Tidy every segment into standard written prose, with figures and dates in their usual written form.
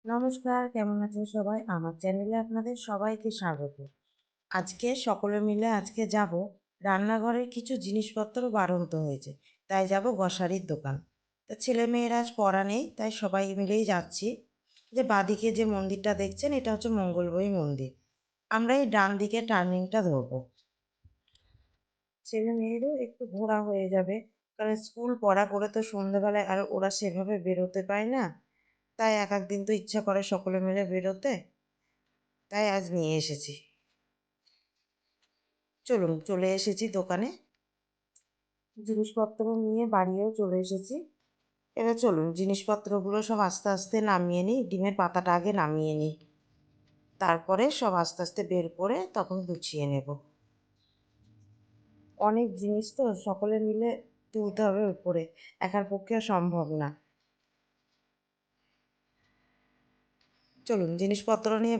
নমস্কার, কেমন আছেন সবাই? আমার চ্যানেলে আপনাদের সবাইকে স্বাগত। আজকে যাব রান্নাঘরের কিছু জিনিসপত্র বাড়ন্ত হয়েছে, তাই যাব গ্রসারির দোকান। তা ছেলেমেয়েরা আজ পড়া নেই, তাই সবাই মিলেই যাচ্ছি। যে বাঁদিকে যে মন্দিরটা দেখছেন, এটা হচ্ছে মঙ্গলবৈ মন্দির। আমরা এই ডান দিকে টার্নিংটা ধরবো। ছেলেমেয়েরও একটু ঘোরা হয়ে যাবে, কারণ স্কুল পড়া করে তো সন্ধ্যেবেলায় আর ওরা সেভাবে বেরোতে পায় না। তাই এক এক দিন তো ইচ্ছা করে সকলে মিলে বেরোতে, তাই আজ নিয়ে এসেছি। চলুন, চলে এসেছি দোকানে, জিনিসপত্র নিয়ে বাড়িও চলে এসেছি। এবার চলুন জিনিসপত্রগুলো সব আস্তে আস্তে নামিয়ে নিই, ডিমের পাতাটা আগে নামিয়ে নিই, তারপরে সব আস্তে আস্তে বের করে তখন গুছিয়ে নেব। অনেক জিনিস তো সকলে মিলে তুলতে হবে উপরে, একার পক্ষে সম্ভব না। চলুন জিনিসপত্র নিয়ে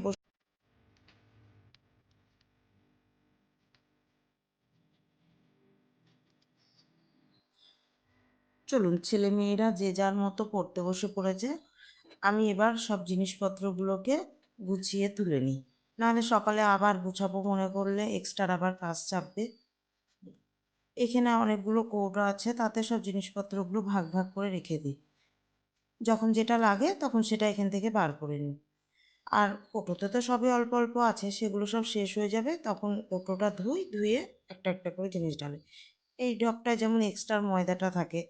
চলুন, ছেলে মেয়েরা যে যার মতো পড়তে বসে পড়েছে। আমি এবার সব জিনিসপত্রগুলোকে গুছিয়ে তুলে নিই, নাহলে সকালে আবার গুছাবো মনে করলে এক্সট্রা আবার কাজ চাপবে। এখানে অনেকগুলো কৌটো আছে, তাতে সব জিনিসপত্রগুলো ভাগ ভাগ করে রেখে দিই। যখন যেটা লাগে তখন সেটা এখান থেকে বার করে নিই। আর কৌটোতে তো সবই অল্প অল্প আছে, সেগুলো সব শেষ হয়ে যাবে, তখন কৌটোটা ধুয়ে একটা একটা করে জিনিস ডালে। এই ডবটায় যেমন এক্সট্রা ময়দাটা থাকে,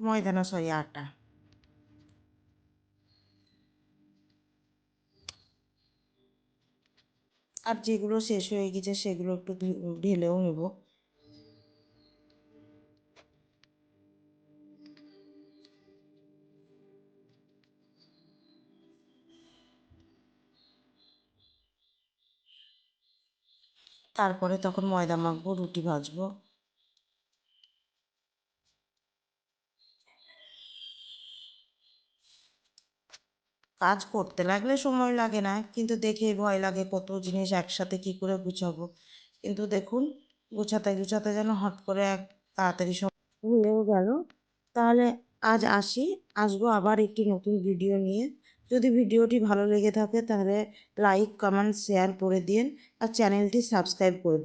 ময়দা না সরি আটা। আর যেগুলো শেষ হয়ে গেছে সেগুলো একটু ঢেলেও নেব। তারপরে তখন ময়দা মাখবো, রুটি ভাজবো। কাজ করতে লাগলে সময় লাগে না, কিন্তু দেখেই ভয় লাগে কত জিনিস একসাথে কি করে গুছাবো। কিন্তু দেখুন, গুছাতে গুছাতে যেন হট করে এক তাড়াতাড়ি সব হয়েও গেল। তাহলে আজ আসি, আসবো আবার একটি নতুন ভিডিও নিয়ে। যদি ভিডিওটি ভালো লেগে থাকে তাহলে লাইক কমেন্ট শেয়ার করে দিন, আর চ্যানেলটি সাবস্ক্রাইব করে দিন।